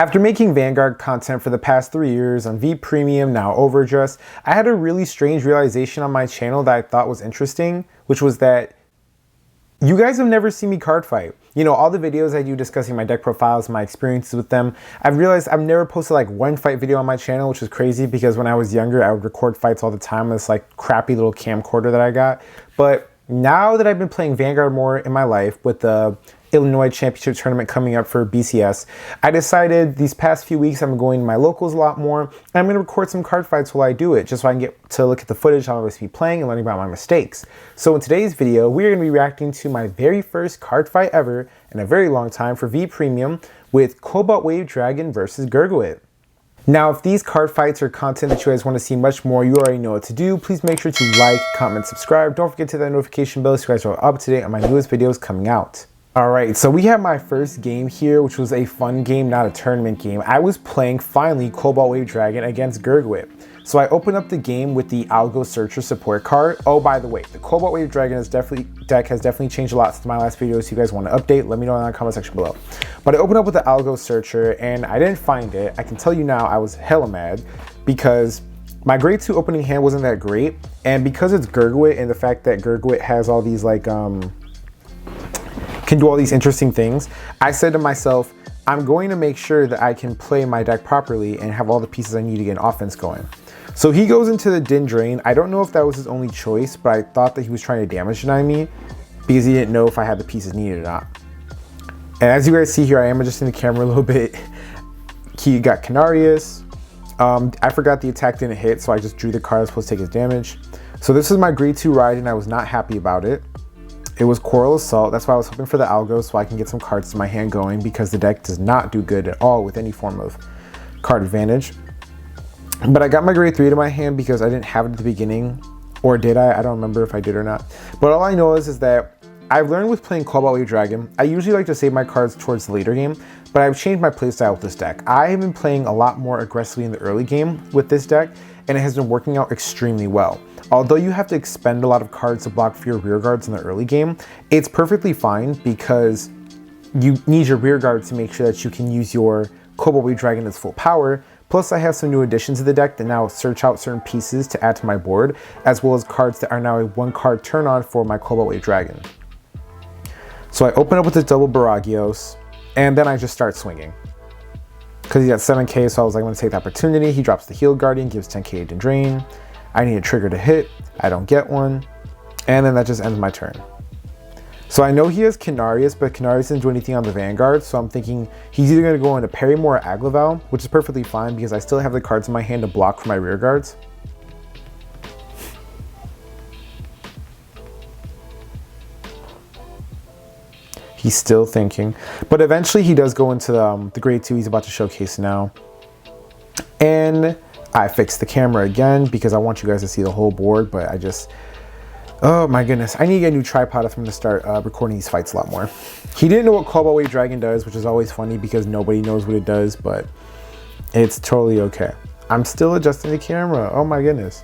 After making Vanguard content for the past 3 years on V Premium, now Overdress, I had a really strange realization on my channel that I thought was interesting, which was that you guys have never seen me card fight. You know, all the videos I do discussing my deck profiles, my experiences with them, I've realized I've never posted like one fight video on my channel, which is crazy because when I was younger, I would record fights all the time with this like crappy little camcorder that I got. But now that I've been playing Vanguard more in my life with the Illinois Championship Tournament coming up for BCS, I decided these past few weeks I'm going to my locals a lot more, and I'm going to record some card fights while I do it, just so I can get to look at the footage I'll always be playing and learning about my mistakes. So in today's video, we're going to be reacting to my very first card fight ever in a very long time for V Premium with Cobalt Wave Dragon versus Gurguit. Now, if these card fights are content that you guys want to see much more, you already know what to do. Please make sure to like, comment, subscribe. Don't forget to hit that notification bell so you guys are up to date on my newest videos coming out. Alright, so we have my first game here, which was a fun game, not a tournament game. I was playing, finally, Cobalt Wave Dragon against Gurguit. So I opened up the game with the Algo Searcher support card. Oh, by the way, the Cobalt Wave Dragon deck has definitely changed a lot since my last video, so you guys want to update, let me know in the comment section below. But I opened up with the Algo Searcher, and I didn't find it. I can tell you now, I was hella mad, because my grade 2 opening hand wasn't that great, and because it's Gurguit, and the fact that Gurguit has all these, like, can do all these interesting things, I said to myself, I'm going to make sure that I can play my deck properly and have all the pieces I need to get an offense going. So he goes into the Din Drain. I don't know if that was his only choice, but I thought that he was trying to damage deny me because he didn't know if I had the pieces needed or not. And as you guys see here, I am adjusting the camera a little bit. He got Canarius. I forgot the attack didn't hit, so I just drew the card that was supposed to take his damage. So this is my grade 2 ride, and I was not happy about it. It was Coral Assault. That's why I was hoping for the Algo so I can get some cards to my hand going, because the deck does not do good at all with any form of card advantage. But I got my grade 3 to my hand because I didn't have it at the beginning. Or did I? I don't remember if I did or not. But all I know is that I've learned with playing Cobalt Wave Dragon, I usually like to save my cards towards the later game, but I've changed my playstyle with this deck. I have been playing a lot more aggressively in the early game with this deck, and it has been working out extremely well. Although you have to expend a lot of cards to block for your rear guards in the early game, it's perfectly fine because you need your rear guard to make sure that you can use your Cobalt Wave Dragon at its full power. Plus I have some new additions to the deck that now search out certain pieces to add to my board, as well as cards that are now a 1-card turn on for my Cobalt Wave Dragon. So I open up with this double Baragios, and then I just start swinging. Because he got 7k, so I was like, I'm going to take the opportunity. He drops the Healed Guardian, gives 10k to drain. I need a trigger to hit. I don't get one. And then that just ends my turn. So I know he has Canarius, but Canarius didn't do anything on the Vanguard, so I'm thinking he's either going to go into Parry or Aglaval, which is perfectly fine because I still have the cards in my hand to block for my rear guards. He's still thinking, but eventually he does go into the grade 2 he's about to showcase now. And I fixed the camera again because I want you guys to see the whole board, but I just, oh my goodness, I need to get a new tripod if I'm gonna start recording these fights a lot more. He didn't know what Cobalt Wave Dragon does, which is always funny because nobody knows what it does, but it's totally okay. I'm still adjusting the camera, oh my goodness.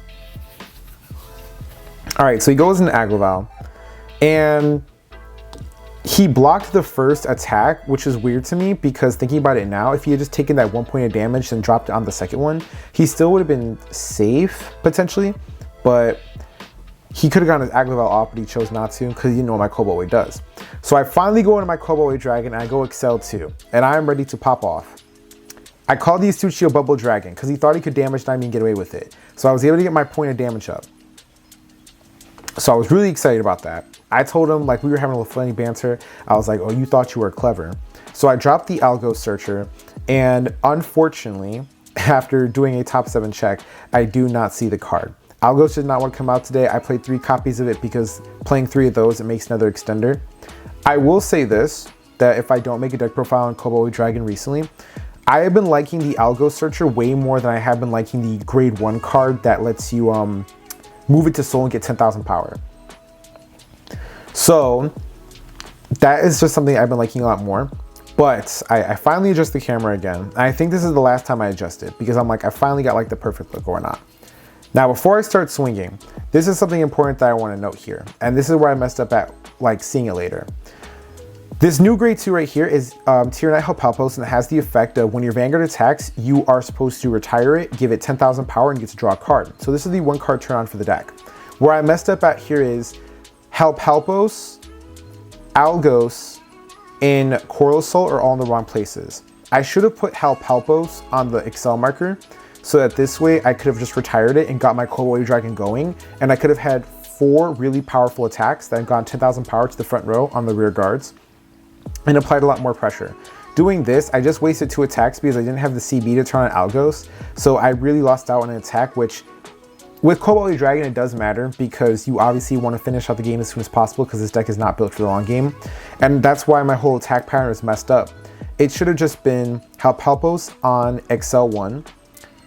All right, so he goes into Aglaval, and he blocked the first attack, which is weird to me because thinking about it now, if he had just taken that 1 point of damage and dropped it on the second one, he still would have been safe potentially, but he could have gotten his Aglaval off, but he chose not to because he didn't know what my Cobalt Wave does. So I finally go into my Cobalt Wave Dragon and I go Excel 2, and I'm ready to pop off. I called the Astute Shield Bubble Dragon because he thought he could damage deny me and get away with it. So I was able to get my point of damage up. So I was really excited about that. I told him, like, we were having a little funny banter. I was like, oh, you thought you were clever. So I dropped the Algo Searcher, and unfortunately, after doing a top 7 check, I do not see the card. Algos did not want to come out today. I played 3 copies of it because playing 3 of those, it makes another extender. I will say this, that if I don't make a deck profile on Cobalt Wave Dragon recently, I have been liking the Algo Searcher way more than I have been liking the grade 1 card that lets you move it to soul and get 10,000 power. So that is just something I've been liking a lot more. But I finally adjust the camera again. I think this is the last time I adjust it because I'm like, I finally got like the perfect look or not. Now, before I start swinging, this is something important that I want to note here. And this is where I messed up at like seeing it later. This new grade 2 right here is Tier 9 Halpalpos, and it has the effect of when your Vanguard attacks, you are supposed to retire it, give it 10,000 power, and you get to draw a card. So this is the 1 card turn on for the deck. Where I messed up at here is Halpalpos, Algos, and Coral Assault are all in the wrong places. I should have put Halpalpos on the Excel marker, so that this way I could have just retired it and got my Cobalt Wave Dragon going, and I could have had 4 really powerful attacks that have gone 10,000 power to the front row on the rear guards, and applied a lot more pressure. Doing this, I just wasted 2 attacks because I didn't have the CB to turn on Algos, so I really lost out on an attack, which with Cobalt Wave Dragon, it does matter because you obviously want to finish out the game as soon as possible because this deck is not built for the long game, and that's why my whole attack pattern is messed up. It should have just been Halpalpos on XL1,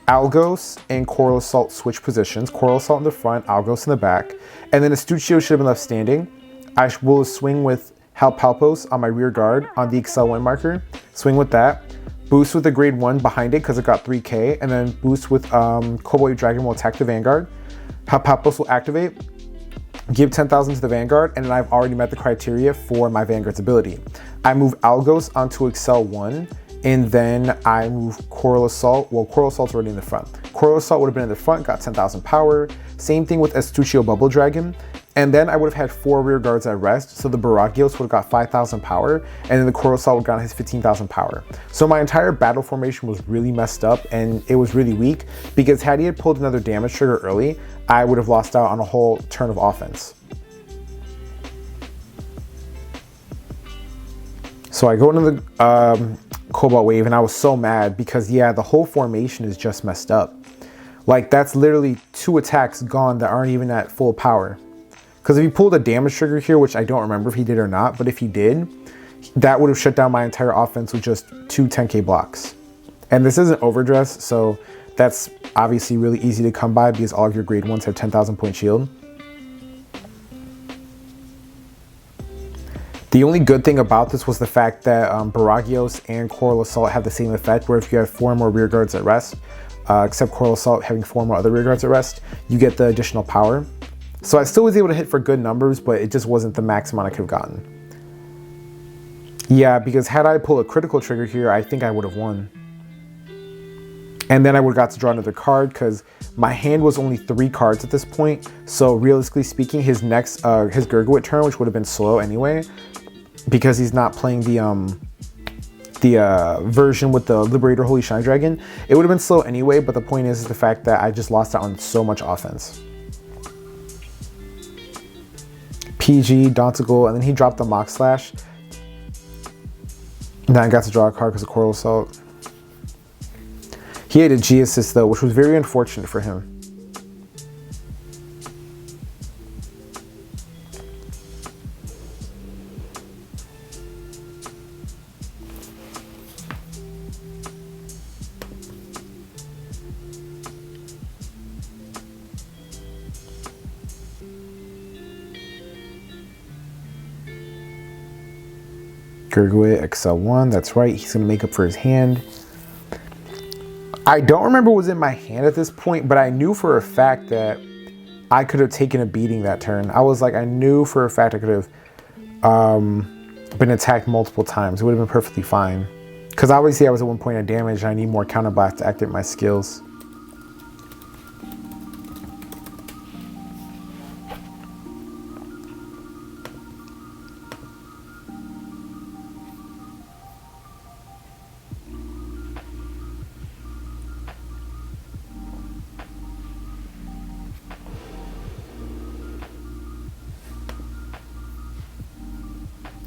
Algos and Coral Assault switch positions, Coral Assault in the front, Algos in the back, and then Astuccio should have been left standing. I will swing with Halpalpos on my rear guard on the XL1 marker, swing with that, boost with the grade 1 behind it because it got 3k, and then boost with Cobalt Wave Dragon will attack the Vanguard. Halpalpos will activate, give 10,000 to the Vanguard, and then I've already met the criteria for my Vanguard's ability. I move Algos onto XL1, and then I move Coral Assault. Well, Coral Assault's already in the front. Coral Assault would have been in the front, got 10,000 power. Same thing with Astuccio Bubble Dragon. And then I would have had 4 rear guards at rest, so the Baragios would have got 5,000 power, and then the Coral Assault would have gotten his 15,000 power. So my entire battle formation was really messed up, and it was really weak, because had he had pulled another damage trigger early, I would have lost out on a whole turn of offense. So I go into the Cobalt Wave, and I was so mad because, yeah, the whole formation is just messed up. Like, that's literally 2 attacks gone that aren't even at full power. Because if he pulled a damage trigger here, which I don't remember if he did or not, but if he did, that would have shut down my entire offense with just 2 10k blocks. And this isn't overdress, so that's obviously really easy to come by because all of your grade 1s have 10,000 point shield. The only good thing about this was the fact that Baragios and Coral Assault have the same effect, where if you have 4 more rear guards at rest, except Coral Assault having 4 more other rear guards at rest, you get the additional power. So I still was able to hit for good numbers, but it just wasn't the max amount I could have gotten. Yeah, because had I pulled a critical trigger here, I think I would have won. And then I would have got to draw another card because my hand was only 3 cards at this point. So realistically speaking, his next, his Gurguit turn, which would have been slow anyway, because he's not playing the version with the Liberator Holy Shine Dragon, it would have been slow anyway, but the point is the fact that I just lost out on so much offense. PG, Daunticle, and then he dropped the Mock Slash. And then I got to draw a card because of Coral Assault. He had a G assist though, which was very unfortunate for him. Gurguit XL1, that's right, he's gonna make up for his hand. I don't remember what was in my hand at this point, but I knew for a fact that I could have taken a beating that turn. I was like, I knew for a fact I could have been attacked multiple times. It would have been perfectly fine. Because obviously I was at 1 point of damage and I need more counterblast to activate my skills.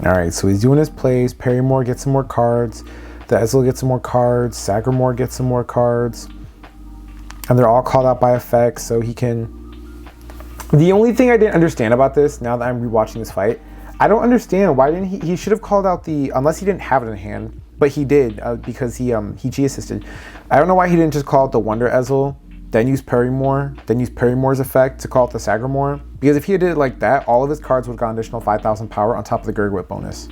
Alright, so he's doing his plays. Perrymore gets some more cards. The Ezreal gets some more cards. Sagarmore gets some more cards. And they're all called out by effects, so he can... The only thing I didn't understand about this, now that I'm rewatching this fight, I don't understand why didn't he should have called out the... Unless he didn't have it in hand, but he did, because he G-assisted. I don't know why he didn't just call out the Wonder Ezreal, then use Perrymore, then use Perrymore's effect to call out the Sagarmore. Because if he did it like that, all of his cards would have gotten additional 5,000 power on top of the Gurguit bonus.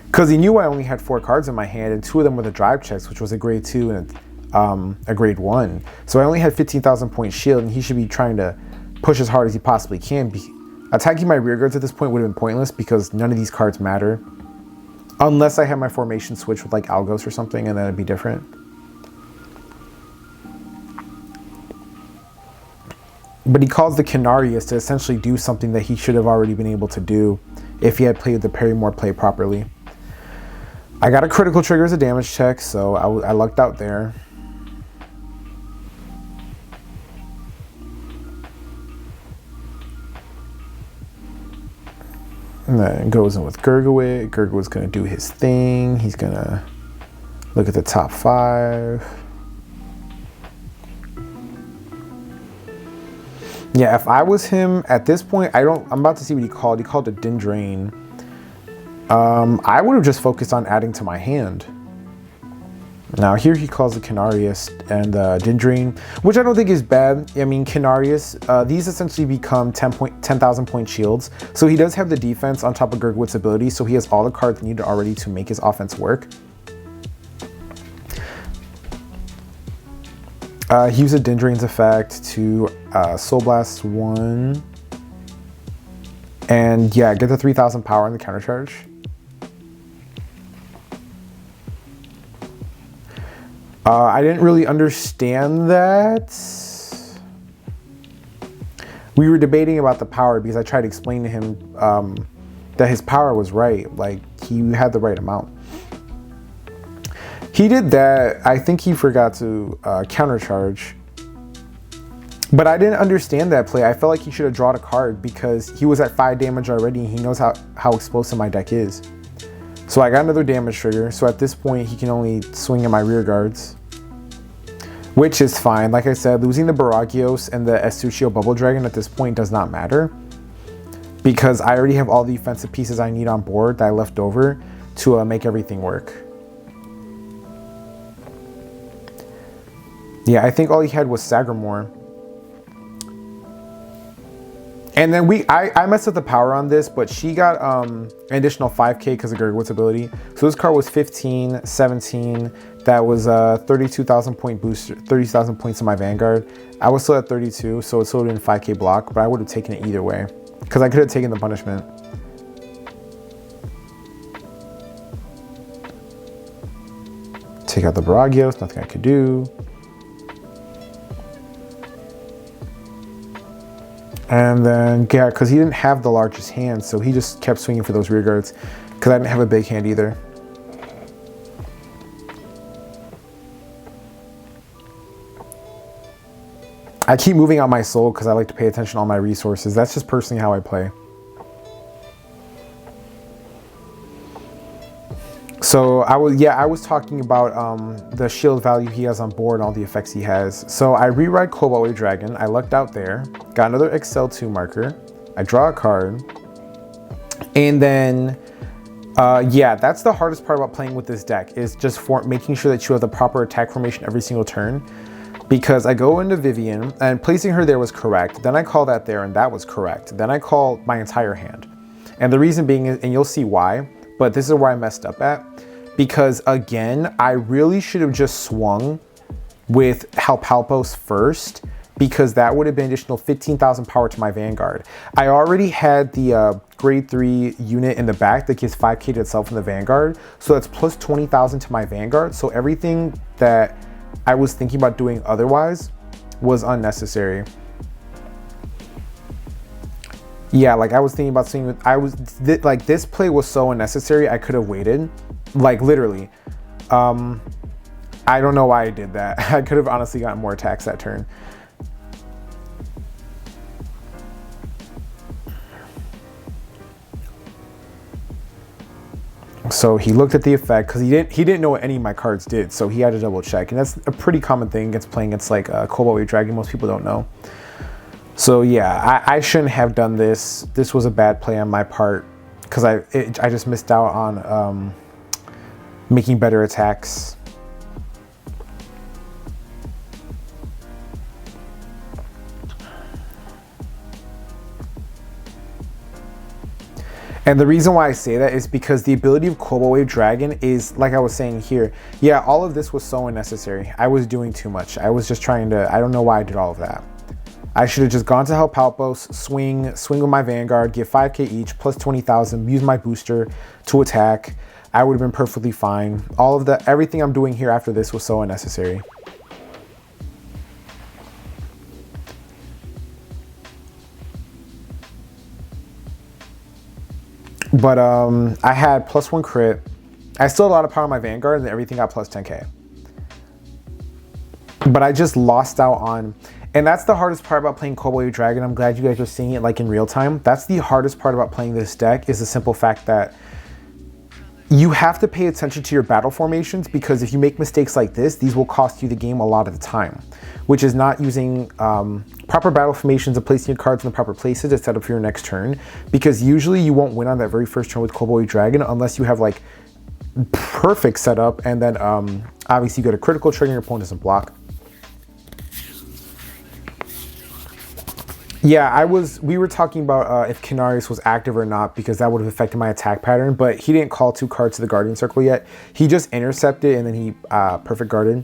Because he knew I only had 4 cards in my hand, and 2 of them were the drive checks, which was a grade 2 and a grade 1. So I only had 15,000 point shield, and he should be trying to push as hard as he possibly can Attacking my rear guards at this point would have been pointless because none of these cards matter. Unless I have my formation switch with like Algos or something, and then it'd be different. But he calls the Canarius to essentially do something that he should have already been able to do if he had played the Parrymore play properly. I got a critical trigger as a damage check, so I lucked out there. And then goes in with Gurguit. Gurguit's going to do his thing. He's going to look at the top 5. Yeah, if I was him at this point, I'm about to see what he called. He called it Dindrain. I would have just focused on adding to my hand. Now here he calls the Canarius and Dindrain, which I don't think is bad. I mean, Canarius, these essentially become 10,000 point shields. So he does have the defense on top of Gurguit's ability, so he has all the cards needed already to make his offense work. He used a Dindrain's effect to Soul Blast 1. And yeah, get the 3,000 power on the counter charge. I didn't really understand that. We were debating about the power because I tried to explain to him that his power was right. Like, he had the right amount. He did that. I think he forgot to countercharge. But I didn't understand that play. I felt like he should have drawn a card because he was at 5 damage already and he knows how explosive my deck is. So I got another damage trigger. So at this point, he can only swing at my rear guards, which is fine. Like I said, losing the Baragios and the Estuccio Bubble Dragon at this point does not matter because I already have all the offensive pieces I need on board that I left over to make everything work. Yeah, I think all he had was Sagramore. And then I messed up the power on this, but she got an additional 5k because of Gurguit's ability. So this card was 15, 17. That was 32,000 point booster, 30,000 points in my Vanguard. I was still at 32, so it's still in 5k block, but I would have taken it either way because I could have taken the punishment. Take out the Baragios, nothing I could do. And then, yeah, because he didn't have the largest hand, so he just kept swinging for those rear guards because I didn't have a big hand either. I keep moving out my soul because I like to pay attention to all my resources. That's just personally how I play. So I was talking about the shield value he has on board and all the effects he has. So I rewrite Cobalt Wave Dragon. I lucked out there. Got another XL2 marker. I draw a card. And then, yeah, that's the hardest part about playing with this deck is just making sure that you have the proper attack formation every single turn. Because I go into Vivian and placing her there was correct. Then I call that there and that was correct. Then I call my entire hand. And the reason being is, and you'll see why, but this is where I messed up at. Because again, I really should have just swung with Halpalpos first because that would have been additional 15,000 power to my Vanguard. I already had the grade 3 unit in the back that gives 5k to itself in the Vanguard. So that's plus 20,000 to my Vanguard. So everything that I was thinking about doing otherwise was unnecessary. Yeah, like I was thinking about swinging with, like this play was so unnecessary. I could have waited, like literally. I don't know why I did that. I could have honestly gotten more attacks that turn. So he looked at the effect because he didn't know what any of my cards did, so he had to double check, and that's a pretty common thing against playing against like Cobalt Wave Dragon. Most people don't know. So yeah, I shouldn't have done this. This was a bad play on my part because I just missed out on making better attacks. And the reason why I say that is because the ability of Cobalt Wave Dragon is, like I was saying here, yeah, all of this was so unnecessary. I was doing too much. I was just trying to, I don't know why I did all of that. I should have just gone to help Palpos, swing with my Vanguard, get 5k each, plus 20,000, use my booster to attack. I would have been perfectly fine. Everything I'm doing here after this was so unnecessary. But I had +1 crit. I still had a lot of power on my Vanguard and everything got plus 10k. But I just lost out on, and that's the hardest part about playing Cobalt Wave Dragon. I'm glad you guys are seeing it like in real time. That's the hardest part about playing this deck, is the simple fact that you have to pay attention to your battle formations, because if you make mistakes like this, these will cost you the game a lot of the time, which is not using proper battle formations and placing your cards in the proper places to set up for your next turn, because usually you won't win on that very first turn with Cobalt Wave Dragon unless you have like perfect setup, and then obviously you get a critical trigger and your opponent doesn't block. Yeah, we were talking about if Canarius was active or not, because that would have affected my attack pattern, but he didn't call 2 cards to the Guardian Circle yet. He just intercepted and then he perfect guarded.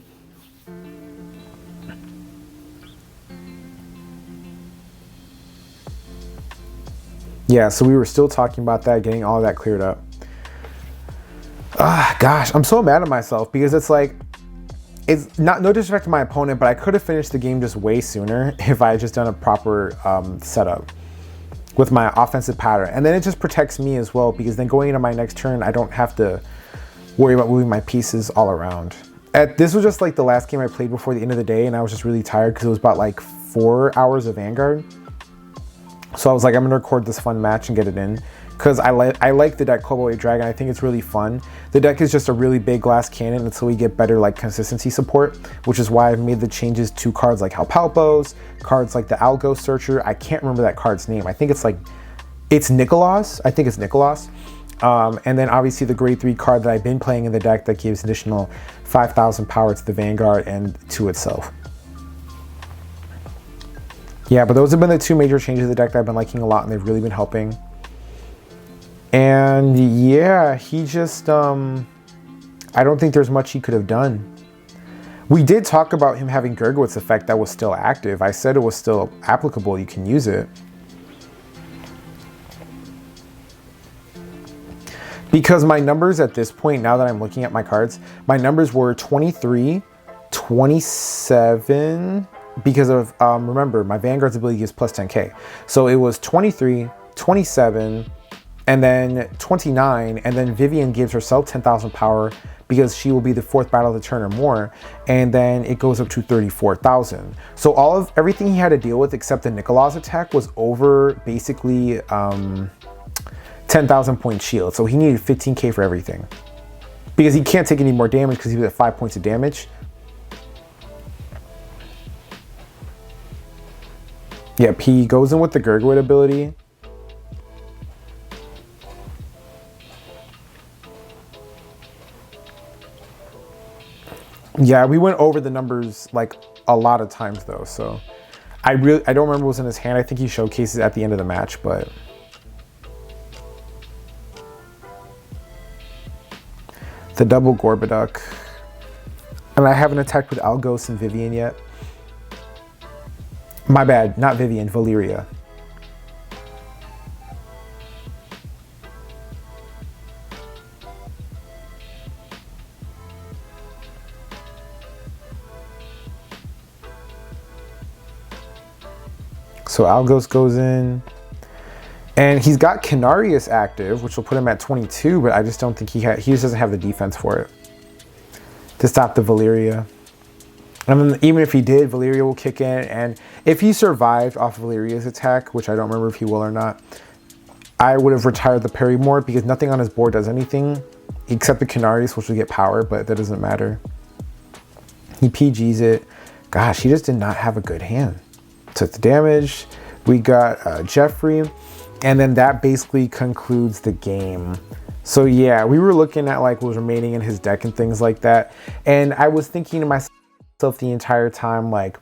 Yeah, so we were still talking about that, getting all of that cleared up. Gosh, I'm so mad at myself, because it's like, it's not, no disrespect to my opponent, but I could have finished the game just way sooner if I had just done a proper setup with my offensive pattern. And then it just protects me as well, because then going into my next turn, I don't have to worry about moving my pieces all around. This was just like the last game I played before the end of the day, and I was just really tired because it was about like 4 hours of Vanguard. So I was like, I'm gonna record this fun match and get it in, because I like the deck Cobalt Wave Dragon. I think it's really fun. The deck is just a really big glass cannon until we get better like consistency support, which is why I've made the changes to cards like Halpalpos, cards like the Algo Searcher. I can't remember that card's name. I think it's Nicholas. I think it's Nicholas. And then obviously the grade 3 card that I've been playing in the deck that gives additional 5,000 power to the Vanguard and to itself. Yeah, but those have been the 2 major changes to the deck that I've been liking a lot, and they've really been helping. And yeah, he just, I don't think there's much he could have done. We did talk about him having Gurguit's effect that was still active. I said it was still applicable, you can use it. Because my numbers at this point, now that I'm looking at my cards, my numbers were 23, 27, because of, remember, my Vanguard's ability gives plus 10k. So it was 23, 27, and then 29, and then Vivian gives herself 10,000 power because she will be the 4th battle of the turn or more, and then it goes up to 34,000. So everything he had to deal with except the Nicholas attack was over basically 10,000 point shield. So he needed 15k for everything, because he can't take any more damage because he was at 5 points of damage. Yep, he goes in with the Gurguit ability. Yeah, we went over the numbers like a lot of times though, so I don't remember what was in his hand. I think he showcases at the end of the match, but the double Gorbaduck. And I haven't attacked with Algos and Vivian yet. My bad, not Vivian, Valeria. So Algos goes in. And he's got Canarius active, which will put him at 22, but I just don't think he just doesn't have the defense for it to stop the Valeria. And then even if he did, Valeria will kick in, and if he survived off Valeria's attack, which I don't remember if he will or not, I would have retired the parry more, because nothing on his board does anything except the Canarius, which will get power, but that doesn't matter. He PGs it. Gosh, he just did not have a good hand. Took the damage. We got Jeffrey, and then that basically concludes the game. So yeah, we were looking at like what was remaining in his deck and things like that, and I was thinking to myself the entire time, like,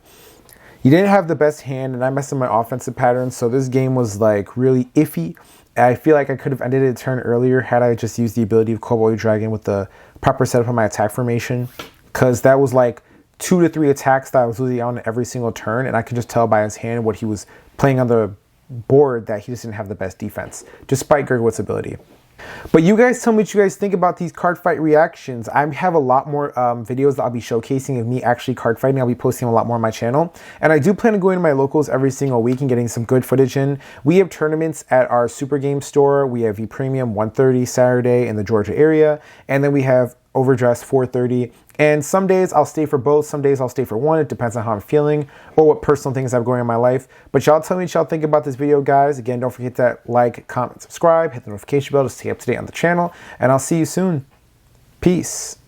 you didn't have the best hand, and I messed up my offensive pattern, so this game was like really iffy. I feel like I could have ended it a turn earlier had I just used the ability of Cobalt Wave Dragon with the proper setup on my attack formation, because that was like 2 to 3 attacks that I was losing on every single turn, and I could just tell by his hand what he was playing on the board that he just didn't have the best defense, despite Gurguit's ability. But you guys tell me what you guys think about these card fight reactions. I have a lot more videos that I'll be showcasing of me actually card fighting. I'll be posting a lot more on my channel. And I do plan on going to my locals every single week and getting some good footage in. We have tournaments at our Super Game store. We have V Premium 1:30 Saturday in the Georgia area. And then we have Overdress 4:30. And some days I'll stay for both. Some days I'll stay for one. It depends on how I'm feeling or what personal things I have going in my life. But y'all tell me what y'all think about this video, guys. Again, don't forget to like, comment, subscribe, hit the notification bell to stay up to date on the channel. And I'll see you soon. Peace.